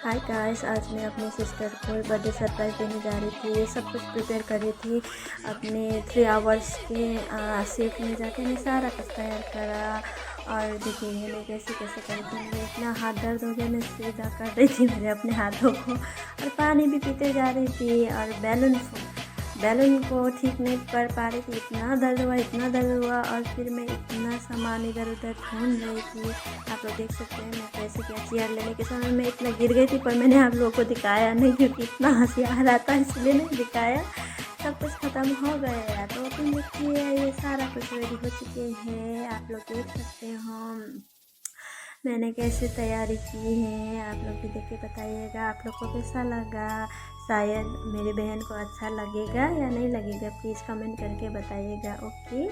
Hi guys, आज मैं अपनी सिस्टर को बर्थडे सरप्राइज़ देने जा रही थी। ये सब कुछ प्रिपेयर कर रही थी। अपने 3 आवर्स के शिफ्ट में जाके मैं सारा कुछ तैयार करा। और देखिए मैंने कैसे कैसे करी थी। मेरे इतना हाथ दर्द हो गया, मैं सीधा कर रही थी मेरे अपने हाथों को, और पानी भी पीते जा रही थी। और बैलून को ठीक नहीं कर पा रही थी। इतना दर्द हुआ, इतना दर्द हुआ। और फिर मैं इतना सामान इधर उधर ढूंढ रही थी। आप लोग देख सकते हैं मैं कैसे क्या। चेयर लेने के समय मैं इतना गिर गई थी, पर मैंने आप लोगों को दिखाया नहीं क्योंकि इतना हंसी आ रहा था, इसलिए नहीं दिखाया। सब कुछ ख़त्म हो गया। तो तुम देखिए ये सारा कुछ रेडी हो चुके हैं, आप लोग देख सकते हो मैंने कैसे तैयारी की है। आप लोग भी देख के बताइएगा आप लोग को कैसा लगा। शायद मेरी बहन को अच्छा लगेगा या नहीं लगेगा, प्लीज़ कमेंट करके बताइएगा। ओके,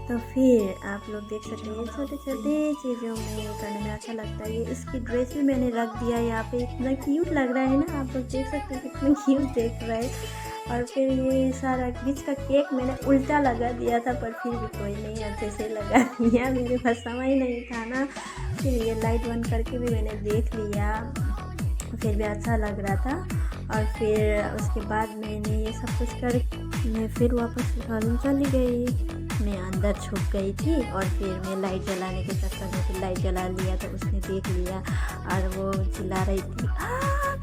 तो फिर आप लोग देख सकते हैं छोटे छोटे चीज़ों में करने में अच्छा लगता है। ये इसकी ड्रेस भी मैंने रख दिया यहाँ पे, इतना क्यूट लग रहा है ना। आप लोग देख सकते हैं कितना क्यूट देख रहा है। और फिर ये सारा बीच का केक मैंने उल्टा लगा दिया था, पर फिर भी कोई नहीं, अच्छे से लगा दिया। मेरे पास समय नहीं था ना। फिर ये लाइट बंद करके भी मैंने देख लिया, फिर भी अच्छा लग रहा था। और फिर उसके बाद मैंने ये सब कुछ कर मैं फिर वापस हॉल चली गई। मैं अंदर छुप गई थी, और फिर मैं लाइट जलाने के चक्कर में फिर लाइट जला लिया, तो उसने देख लिया और वो चिल्ला रही थी,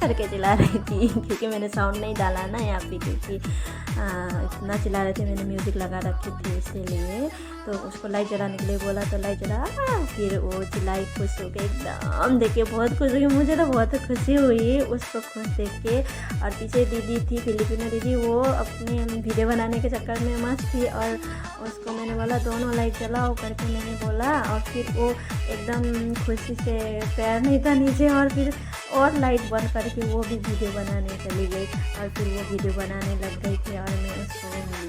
करके चिल्ला रही थी क्योंकि मैंने साउंड नहीं डाला ना यहाँ पे, क्योंकि इतना चिल्ला रहे थे। मैंने म्यूज़िक लगा रखी थी इसीलिए। तो उसको लाइट जलाने के लिए बोला तो लाइट जला, फिर वो चिल्लाई, खुश हो गई एकदम। देख के बहुत खुश हुई, मुझे तो बहुत खुशी हुई उसको खुश देख के। और पीछे दीदी थी, फिलिपिनो दीदी, वो अपने वीडियो बनाने के चक्कर में मस्त थी। और उसको मैंने बोला दोनों लाइट जलाओ करके मैंने बोला, और फिर वो एकदम खुशी से पैर नहीं था नीचे, और फिर और लाइट बंद करके वो भी वीडियो बनाने चली गई। और फिर वो वीडियो बनाने लग गई थी, और मैं उसको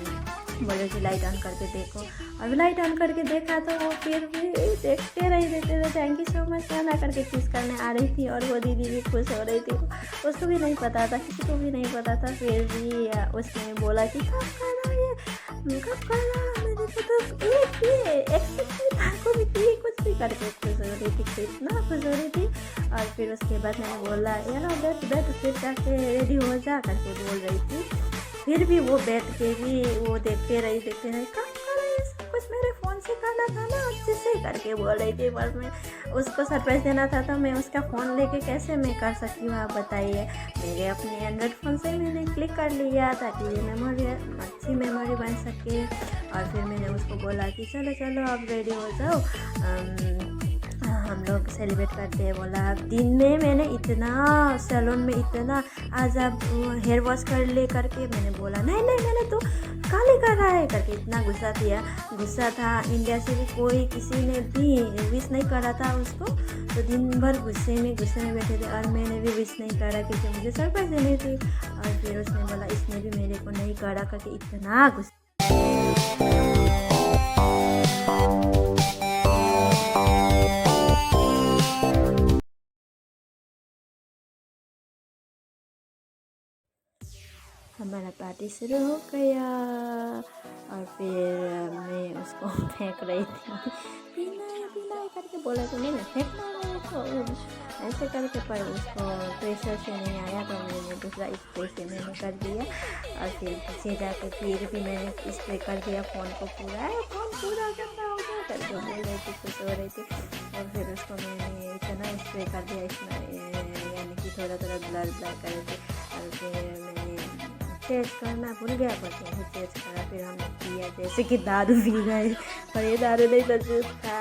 बोले कि लाइट ऑन करके देखो। और लाइट ऑन करके देखा तो वो फिर भी देखते रहे थैंक यू सो मच ना करके किस करने आ रही थी। और वो दीदी भी खुश हो रही थी, उसको भी नहीं पता था, किसी को भी नहीं पता था। फिर भी उसने बोला कि कब करना ये, कब करना, मैंने तो कुछ भी करके खुश हो रही थी, इतना खुश हो रही थी। और फिर उसके बाद मैंने बोला यार बैठ फिर जाके रेडी हो जा करके बोल रही थी। फिर भी वो बैठ के भी वो देखते रही कब करे, सब कुछ मेरे फ़ोन से करना था ना, अच्छे से करके बोल रही थी। पर मैं उसको सरप्राइज़ देना था, तो मैं उसका फ़ोन लेके कैसे मैं कर सकती हूँ, आप बताइए। मेरे अपने एंड्रॉइड फ़ोन से मैंने क्लिक कर लिया ताकि ये मेमोरी अच्छी मेमोरी बन सके। और फिर मैंने उसको बोला कि चलो चलो अब रेडी हो जाओ, हम लोग सेलिब्रेट करते हैं। बोला अब दिन में मैंने इतना सैलून में इतना, आज आप हेयर वॉश कर ले करके मैंने बोला नहीं मैंने तो काले कर रहा है करके इतना गुस्सा था। इंडिया से भी कोई किसी ने भी विश नहीं करा था उसको, तो दिन भर गुस्से में बैठे थे। और मैंने भी विश नहीं करा क्योंकि मुझे सरप्राइज देनी थी। और फिर उसने बोला इसने भी मेरे को नहीं करा करके इतना गुस्सा। हमारा पार्टी शुरू हो गया, और फिर मैं उसको फेंक रही थी, पीना करके बोला तो मैंने फेंकना है तो ऐसे करके, पर उसको प्रेशर से नहीं आया, तो मैंने दूसरा स्प्रे से मैंने कर दिया। और फिर पीछे जाके फिर भी मैंने स्प्रे कर दिया फ़ोन को पूरा, फ़ोन पूरा गंदा हो गया करके बोल रही थी, खुश हो रही थी। और फिर उसको मैंने इतना स्प्रे कर दिया इसमें, यानी कि थोड़ा ब्लर कर दी। और फिर मैंने टेस्ट करना भूल गया, पर फिर टेस्ट करा। फिर हमने किया जैसे कि दारू पी गए, पर ये दारू नहीं था, जूस था।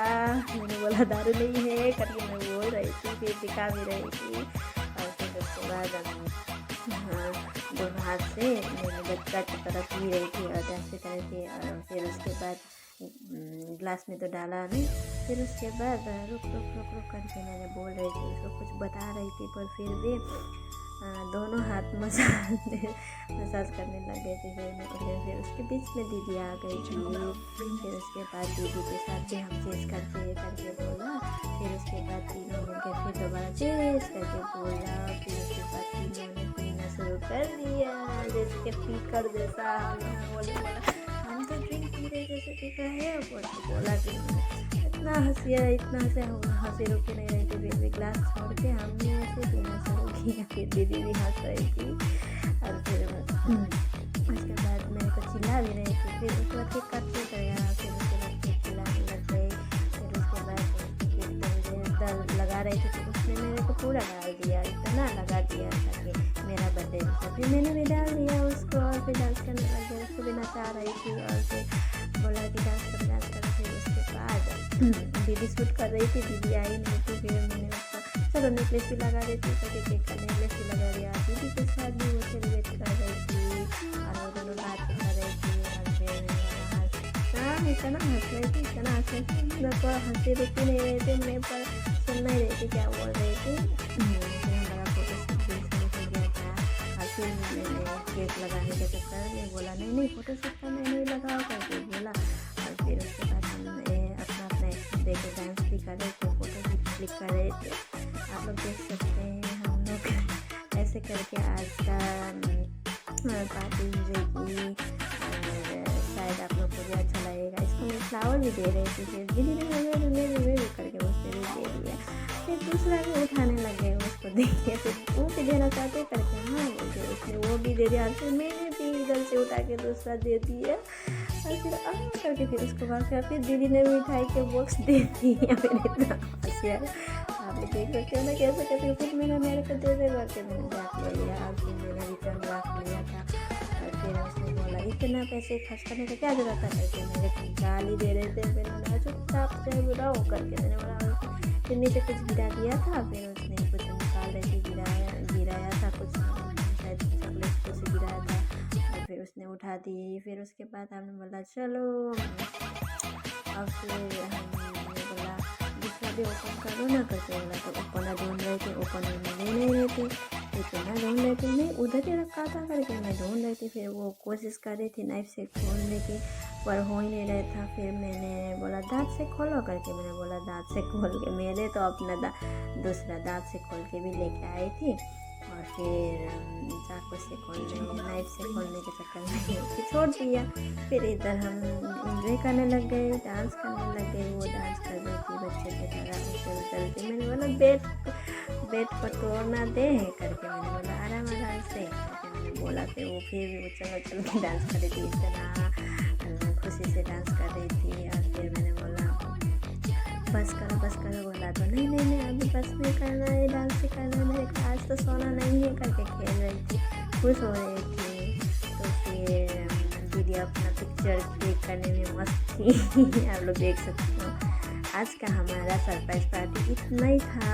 मैंने बोला दारू नहीं है करके मैं बोल रही थी, फिर दिखा भी रही थी। और फिर उसके बाद दोनों हाथ से मैंने बच्चा की तरह पी रही थी और ऐसे कर थी। और फिर उसके बाद ग्लास में तो डाला नहीं। फिर उसके बाद रुक करके मैंने बोल रही थी, उसको कुछ बता रही थी, पर फिर भी दोनों हाथ मसाज करने लग गए थे। फिर उसके बीच में दीदी आ गई थी। फिर उसके बाद दीदी के साथ भी हम चेस करके बोला। फिर उसके बाद तीनों मिलकर फिर दोबारा चेस करके बोला। फिर उसके बाद तीनों ने पीना शुरू कर दिया, जैसे कि पीकर जैसा। बोला हम तो ड्रिंक पी रहे जैसे पी रहे हैं, बोला इतना हंसी रुके नहीं रही थी। फिर भी क्लास छोड़ के हमने ऐसे पीना शुरू किया। फिर दीदी भी हंस रही थी और फिर उसके बाद मेरे को चिल्ला भी रही थी। फिर उसके बाद करते गया। फिर उसके बाद फिर चिल्लाने लग गई। फिर उसके बाद फिर मुझे डर लगा रही थी तो उसने मेरे को पूरा डाल दिया, इतना लगा दिया ताकि मेरा बर्थडे था। फिर मैंने भी डाल दिया उसको और फिर डांस करने लग गया। उसको भी नचा रही थी और फिर बोला कि डांस कर। फिर उसके बाद दीदी शूट कर रही थी, दीदी आई नहीं थी। फिर मैंने उसको चलो नेकलेस भी लगा देती करके केक का नेकलेस भी लगा दिया। दीदी के साथ भी वो सेलिब्रेट कर रही थी और वो दोनों बात कर रही थी। और फिर इतना हंस रही थी, इतना हंस रही थी, मेरे को हंसी रुकी नहीं रही थी। मैं पर सुन नहीं रही थी क्या बोल रही थी। फिर हमारा फोटो शूट हो गया था और फिर मैंने केक लगाने के चक्कर में बोला नहीं फोटो शूट का मैं नहीं लगाओ करके बोला। और फिर उसके बाद हम अपना एक्शन दे के डांस भी कर रहे थे, फोटो भी क्लिक कर रहे थे। आप लोग देख सकते हैं हम लोग ऐसे करके आज का पार्टी एंजॉय की। और शायद आप लोग को भी अच्छा लगेगा। इसको मैं फ्लावर भी दे रही थी। फिर दीदी ने हमें करके उससे भी दे दिया। फिर दूसरा भी उठाने लग गए उसको दे दिया। फिर वो भी देना चाहते करके हाँ बोलते उसने वो भी दे दिया। और फिर मैंने भी इधर से उठा के दूसरा दे दिया और फिर करके फिर उसको बाद फिर दीदी ने मिठाई के बॉक्स दे दिया। फिर इतना हंसिया आप लोग देख सकते हो ना कैसे करके। फिर मेरे को दे दे करके मैंने रख ले लिया और फिर मैंने रिटर्न रख लिया था। और फिर उसने बोला इतना पैसे खर्च करने का क्या जरूरत है करके मेरे को गाली दे रहे थे। फिर मैंने चुपचाप से बुरा हो करके मैंने बोला। फिर नीचे कुछ गिरा दिया था। फिर उसने कुछ निकाल रही थी, गिराया था कुछ, शायद चॉकलेट कुछ गिराया था। और फिर उसने उठा दी। फिर उसके बाद हमने बोला चलो। और फिर हमने बोला दूसरा भी ओपन करो ना करके बोला। तो ओपनर ढूंढ रहे थे, ओपनर में ले नहीं रहे थे। इतना ढूंढ रहे थे, मैं उधर ही रखा था करके मैं ढूंढ रही थी। फिर वो कोशिश कर रही थी नाइफ से खोलने की पर हो ही नहीं रहा था। फिर मैंने बोला दांत से खोलो करके मैंने बोला दांत से खोल के मैंने तो अपना दूसरा दांत से खोल के भी लेके आई थी। और फिर चाकू से खोलने नाइफ से खोलने के चक्कर में फिर छोड़ दिया। फिर इधर हम इंजॉय करने लग गए, डांस करने लग गए। वो डांस कर रही थी बच्चे की तरह उछलते। मैंने बोला बेड पर तोड़ना दे करके मैंने बोला आराम से करके मैंने बोला। फिर वो फिर भी उछल के डांस कर रही थी, इतना खुशी से डांस कर रही थी। और फिर मैंने बोला बस करो बोला तो नहीं अभी बस नहीं करना है, डांस ही करना है मेरे को, आज तो सोना नहीं है करके खेल रही थी, खुश हो रही थी। तो फिर दीदी अपना पिक्चर क्लिक करने में मस्त थी। आप लोग देख सकते हो। आज का हमारा सरप्राइज पार्टी इतना ही था।